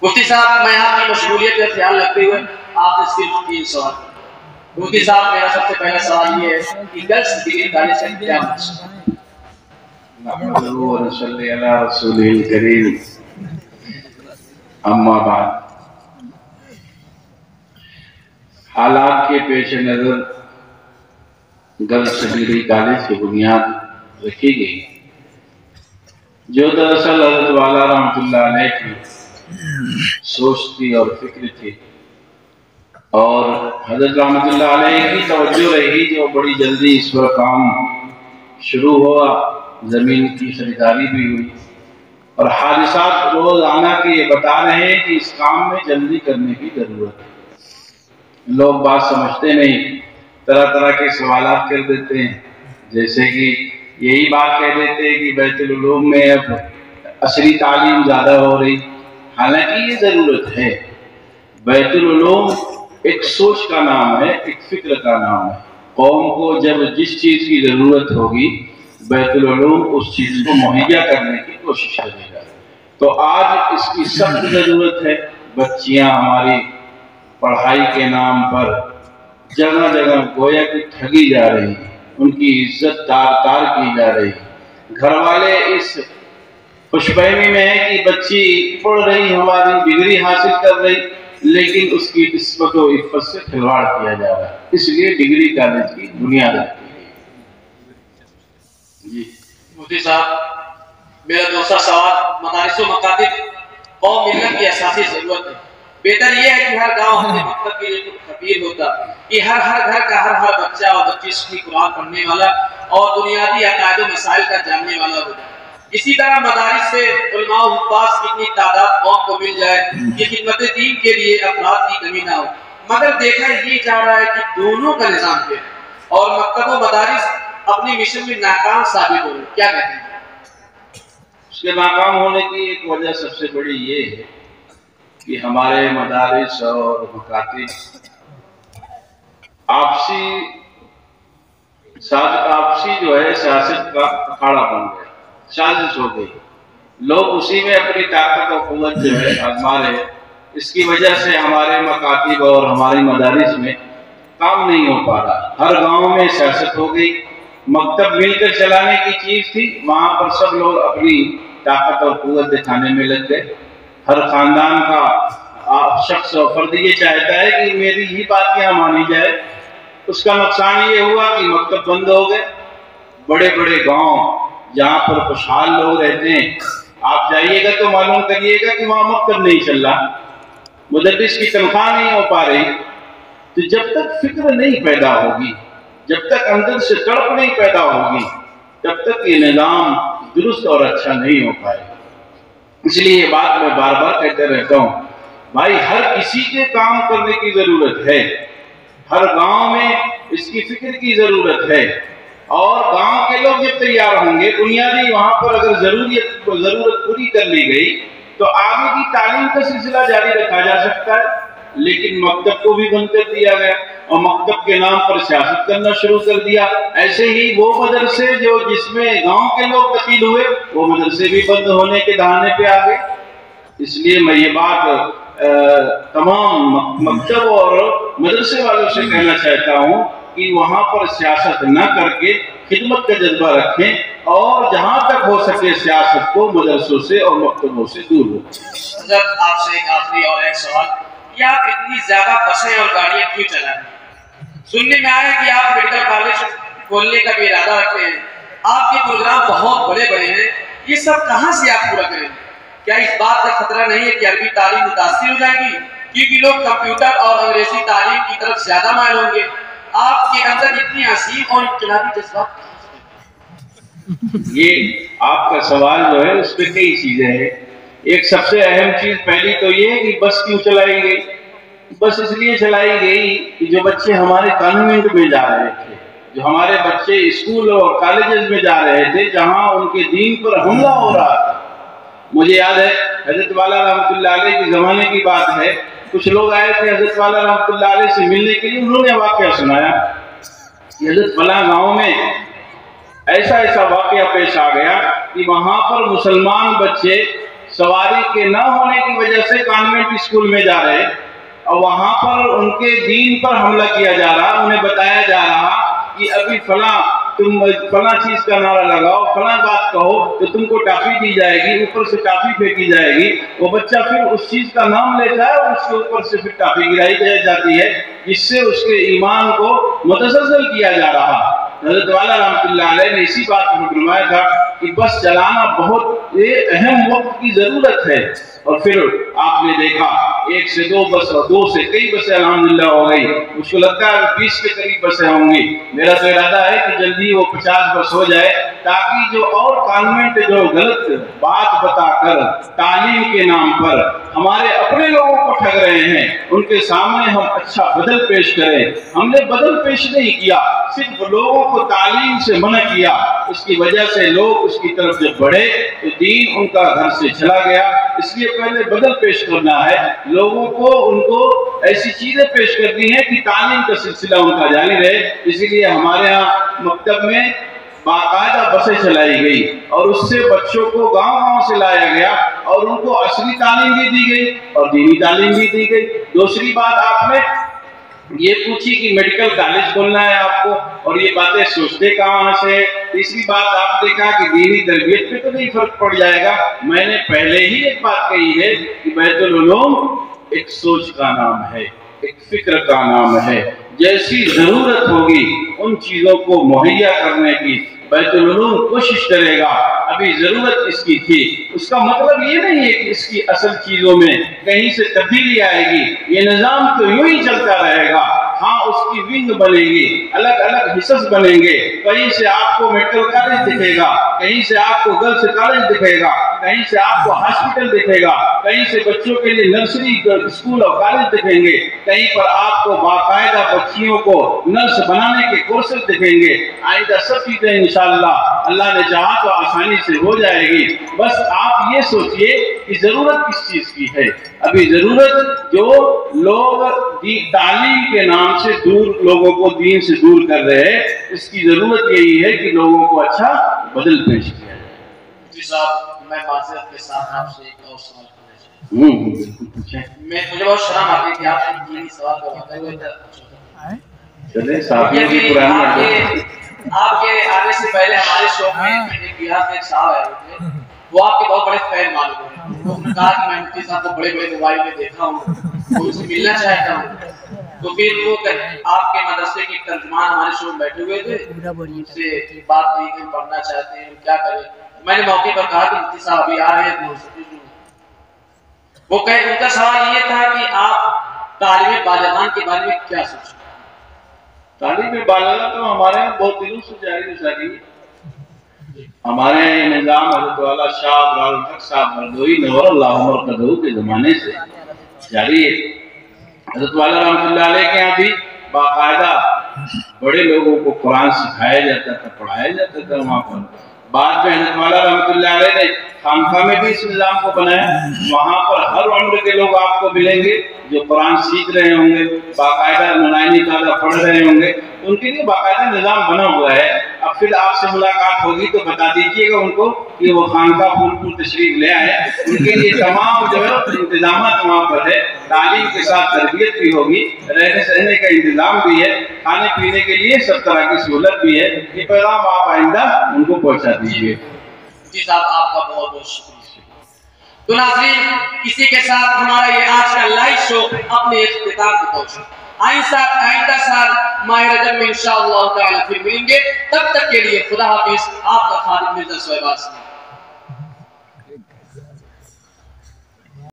مفتی صاحب میں آپ کی مشغولیت کا خیال رکھتے ہوئے آپ سے صرف 3 سوال. مفتی صاحب میرا سب سے پہلا سوال یہ ہے کہ گرلس ڈگری کالج سے کیا مقصد ہے؟ نحمدہ و نصلی علی رسولہ الکریم اما بعد. حالات کے پیش نظر گرلس ڈگری کالج کی بنیاد رکھی گئی، جو دراصل حضرت والا رحمۃ اللہ علیہ کی سوچ تھی اور فکر تھی، اور حضرت رحمۃ اللہ علیہ کی توجہ رہی جو بڑی جلدی اس پر کام شروع ہوا. زمین کی خریداری بھی ہوئی اور حادثات روزانہ کے یہ بتا رہے ہیں کہ اس کام میں جلدی کرنے کی ضرورت ہے. لوگ بات سمجھتے نہیں، طرح طرح کے سوالات کر دیتے ہیں، جیسے کہ یہی بات کہہ دیتے ہیں کہ بیت العلوم میں اب عصری تعلیم زیادہ ہو رہی. حالانکہ یہ ضرورت ہے. بیت العلوم ایک سوچ کا نام ہے، ایک فکر کا نام ہے. قوم کو جب جس چیز کی ضرورت ہوگی بیت العلوم اس چیز کو مہیا کرنے کی کوشش کرے گا. تو آج اس کی سخت ضرورت ہے. بچیاں ہماری پڑھائی کے نام پر جگہ جگہ گویا کہ ٹھگی جا رہی ہیں، ان کی عزت تار کی جا رہی ہے. گھر والے اس خوش فہمی میں ہے کہ بچی پڑھ رہی، ہماری ڈگری حاصل کر رہی، لیکن اس کی عصمت و عفت سے کھلواڑ کیا جا رہا ہے. اس لیے ڈگری کالج کی بنیاد رکھی گئی. جی مفتی صاحب میرا دوسرا سوال مدارس و مکاتب قوم ملت کی اساسی ضرورت ہے. بہتر یہ ہے کہ ہر گاؤں اپنے مکتب کے لیے خبیر ہوتا کہ ہر گھر کا ہر بچہ اور بچی صحیح قرآن پڑھنے والا اور بنیادی عقائد و مسائل کا جاننے والا ہو. اسی طرح مدارس سے علماء و حفاظ کی اتنی تعداد قوم کو مل جائے کہ خدمت دین کے لیے افراد کی کمی نہ ہو. مگر دیکھا یہ جا رہا ہے کہ دونوں کا نظام ہے اور مکتب و مدارس اپنی مشن میں ناکام ثابت ہو رہے. کیا کہتے ہیں؟ اس کے ناکام ہونے کی ایک وجہ سب سے بڑی یہ ہے کہ ہمارے مدارس اور مکاتب آپسی جو ہے سیاست کا اکھاڑا بن گیا، سازش ہو گئی. لوگ اسی میں اپنی طاقت و قوت جو ہے آزما رہے. اس کی وجہ سے ہمارے مکاتب اور ہماری مدارس میں کام نہیں ہو پا رہا. ہر گاؤں میں سیاست ہو گئی. مکتب مل کر چلانے کی چیز تھی، وہاں پر سب لوگ اپنی طاقت اور قوت دکھانے میں لگ گئے. ہر خاندان کا شخص اور فرد یہ چاہتا ہے کہ میری ہی بات یہاں مانی جائے. اس کا نقصان یہ ہوا کہ مکتب بند ہو گئے. بڑے بڑے گاؤں جہاں پر خوشحال لوگ رہتے ہیں، آپ جائیے گا تو معلوم کریے گا کہ وہاں مکتب نہیں چل رہا، مدرس کی تنخواہ نہیں ہو پا رہی. تو جب تک فکر نہیں پیدا ہوگی، جب تک اندر سے تڑپ نہیں پیدا ہوگی، تب تک یہ نظام درست اور اچھا نہیں ہو پائے. اس لیے یہ بات میں بار بار کہتے رہتا ہوں، بھائی ہر کسی کے کام کرنے کی ضرورت ہے. ہر گاؤں میں اس کی فکر کی ضرورت ہے، اور گاؤں کے لوگ جب تیار ہوں گے، بنیادی وہاں پر اگر ضرورت پوری کر لی گئی تو آگے کی تعلیم کا سلسلہ جاری رکھا جا سکتا ہے. لیکن مکتب کو بھی بند کر دیا گیا اور مکتب کے نام پر سیاست کرنا شروع کر دیا. ایسے ہی وہ مدرسے جس میں گاؤں کے لوگ دخیل ہوئے، وہ مدرسے بھی بند ہونے کے دہانے پہ آ گئے. اس لیے میں یہ بات تمام مکتب اور مدرسے والوں سے کہنا چاہتا ہوں کہ وہاں پر سیاست نہ کر کے خدمت کا جذبہ رکھیں، اور جہاں تک ہو سکے سیاست کو مدرسوں سے اور مکتبوں سے دور رکھیں. حضرت آپ سے ایک آخری اور ایک سوال کہ آپ اتنی زیادہ بسیں اور گاڑیاں کیوں چلائیں؟ سننے میں آیا کہ آپ میڈیکل کالج کھولنے کا بھی ارادہ رکھتے ہیں. آپ کے پروگرام بہت بڑے بڑے ہیں، یہ سب کہاں سے آپ پورا کریں؟ کیا اس بات کا خطرہ نہیں ہے کہ عربی تعلیم متاثر ہو جائے گی کیونکہ لوگ کمپیوٹر اور انگریزی تعلیم کی طرف زیادہ مائل ہوں گے؟ آپ کے اندر اتنی عظیم اور انقلابی جذبات. یہ آپ کا سوال جو ہے اس پہ کئی چیزیں ہیں. ایک سب سے اہم چیز پہلی تو یہ ہے کہ بس کیوں چلائی گئی. بس اس لیے چلائی گئی کہ جو بچے ہمارے کانوینٹ میں جا رہے تھے، جو ہمارے بچے اسکول اور کالجز میں جا رہے تھے، جہاں ان کے دین پر حملہ ہو رہا تھا. مجھے یاد ہے حضرت والا رحمۃ اللہ علیہ کے زمانے کی بات ہے، کچھ لوگ آئے تھے حضرت والا رحمۃ اللہ علیہ سے ملنے کے لیے. انہوں نے واقعہ سنایا کہ حضرت فلاں گاؤں میں ایسا واقعہ پیش آ گیا کہ وہاں پر مسلمان بچے سواری کے نہ ہونے کی وجہ سے کانوینٹ اسکول میں جا رہے اور وہاں پر ان کے دین پر حملہ کیا جا رہا، انہیں بتایا جا رہا کہ ابھی تم فلاں چیز کا نعرہ لگاؤ، فلاں بات کہو تو تم کو ٹافی دی جائے گی، اوپر سے ٹافی پھینکی جائے گی۔ وہ بچہ پھر اس چیز کا نام لیتا ہے اور اس کے اوپر سے پھر ٹافی گرائی جاتی ہے، جس سے اس کے ایمان کو متزلزل کیا جا رہا۔ حضرت والا رحمۃ اللہ علیہ نے اسی بات کو فرمایا تھا کہ بس چلانا بہت اہم وقت کی ضرورت ہے، اور پھر آپ نے دیکھا 1 سے 2 بس اور 2 سے کئی بسیں الحمدللہ ہو گئی، مجھ کو لگتا ہے 20 کے قریب بسیں ہوں گی۔ میرا تو ارادہ ہے کہ جلدی وہ 50 بس ہو جائے، تاکہ جو اور کانوینٹ جو غلط بات بتا کر تعلیم کے نام پر ہمارے اپنے لوگوں کو ٹھگ رہے ہیں، ان کے سامنے ہم اچھا بدل پیش کریں۔ ہم نے بدل پیش نہیں کیا، صرف لوگوں کو تعلیم سے منع کیا، اس کی وجہ سے لوگ اس کی طرف جب بڑھے تو دین ان کا گھر سے چلا گیا۔ اس لیے پہلے بدل پیش کرنا ہے، لوگوں کو ان کو ایسی چیزیں پیش کرنی ہے کہ تعلیم کا سلسلہ ان کا جاری رہے۔ اسی لیے ہمارے ہاں مکتب میں باقاعدہ بسیں چلائی گئی اور اس سے بچوں کو گاؤں گاؤں سے لایا گیا اور ان کو عصری تعلیم بھی دی گئی اور دینی تعلیم بھی دی گئی۔ دوسری بات آپ نے یہ پوچھی کہ میڈیکل کالج کھولنا ہے آپ کو، اور یہ باتیں سوچتے کہاں سے۔ تیسری بات آپ نے کہا کہ دینی تربیت پہ تو نہیں فرق پڑ جائے گا۔ میں نے پہلے ہی ایک بات کہی ہے کہ بیت العلوم ایک سوچ کا نام ہے، ایک فکر کا نام ہے۔ جیسی ضرورت ہوگی ان چیزوں کو مہیا کرنے کی بیت العلوم کوشش کرے گا۔ ابھی ضرورت اس کی تھی، اس کا مطلب یہ نہیں ہے کہ اس کی اصل چیزوں میں کہیں سے تبدیلی آئے گی۔ یہ نظام تو یوں ہی چلتا رہے گا۔ ہاں اس کی ونگ بنے گی، الگ الگ حصص بنیں گے، کہیں سے آپ کو میڈیکل کالج دکھے گا، کہیں سے آپ کو گرلز کالج دکھے گا، کہیں سے آپ کو ہاسپٹل دکھے گا، کہیں سے بچوں کے لیے نرسری اسکول اور کالج دکھیں گے، کہیں پر آپ کو باقاعدہ بچیوں کو نرس بنانے کے کورسز دکھیں گے۔ آئندہ سب چیزیں انشاءاللہ اللہ نے چاہا تو آسانی سے ہو جائے گی۔ بس آپ یہ سوچئے کہ ضرورت کس چیز کی ہے۔ ابھی ضرورت جو لوگ تعلیم کے نام سے دور، لوگوں کو دین سے دور کر رہے ہیں، اس کی ضرورت یہی ہے کہ لوگوں کو اچھا بدل پیش کیا جائے۔ جی صاحب، میں معذرت کے ساتھ آپ سے ایک اور سوال کرنا چاہتا ہوں۔ مجھے بہت شرم آتی ہے کہ آپ سے دینی سوال کرواتے ہوئے چلے صاحب، آپ کے آنے سے پہلے ہمارے شو میں ایک بہار سے ایک صاحب آئے ہوئے تھے، وہ آپ کے بہت بڑے فین معلوم ہوئے۔ انہوں نے کہا کہ میں مفتی صاحب کو بڑے بڑے موبائل میں دیکھا ہوں، ان سے ملنا چاہتا ہوں۔ تو پھر وہ آپ کے مدرسے کے ترجمان ہمارے شو میں بیٹھے ہوئے تھے، ان سے بات نہیں کہ پڑھنا چاہتے ہیں کیا کریں۔ میں نے موقع پر کہا کہ مفتی صاحب ابھی آ رہے ہیں، وہ ان کا سوال یہ تھا کہ آپ تعلیم بالغان کے بارے میں کیا سوچتے ہیں؟ تعلیم بالغاں تو ہمارے یہاں بہت دنوں سے جاری ہے۔ ہمارے نظام حضرت والا شاہ عبدالعال الحق صاحب مردوی نور اللہ مرقدہ کے زمانے سے جاری ہے۔ حضرت والا رحمۃ اللہ علیہ کے یہاں بھی باقاعدہ بڑے لوگوں کو قرآن سکھایا جاتا تھا، پڑھایا جاتا تھا وہاں پر۔ بعد میں حضرت والا رحمۃ اللہ علیہ نے خانقاہ میں بھی اس نظام کو بنایا، وہاں پر ہر عمر کے لوگ آپ کو ملیں گے جو قرآن سیکھ رہے ہوں گے، باقاعدہ نورانی تعالیٰ پڑھ رہے ہوں گے، ان کے لیے باقاعدہ نظام بنا ہوا ہے۔ اب پھر آپ سے ملاقات ہوگی تو بتا دیجئے گا ان کو کہ وہ خانقاہ پھول تشریف لے آئے، ان کے لیے تمام جو انتظامات وہاں پر ہے، تعلیم کے ساتھ تربیت بھی ہوگی، رہنے سہنے کا انتظام بھی ہے، کھانے پینے کے لیے سب طرح کی سہولت بھی ہے۔ یہ پیغام آپ آئندہ ان کو پہنچا دیجیے۔ جی صاحب، آپ کا بہت بہت شکریہ۔ تو ناظرین، اسی کے ساتھ ہمارا یہ آج کا لائیو شو اپنے اختتام کو پہنچا۔ آئندہ سال ماہ رجب میں انشاءاللہ تعالی پھر ملیں گے، تب تک کے لیے خدا حافظ۔ آپ کا خادم مرزا سہیب آسمی۔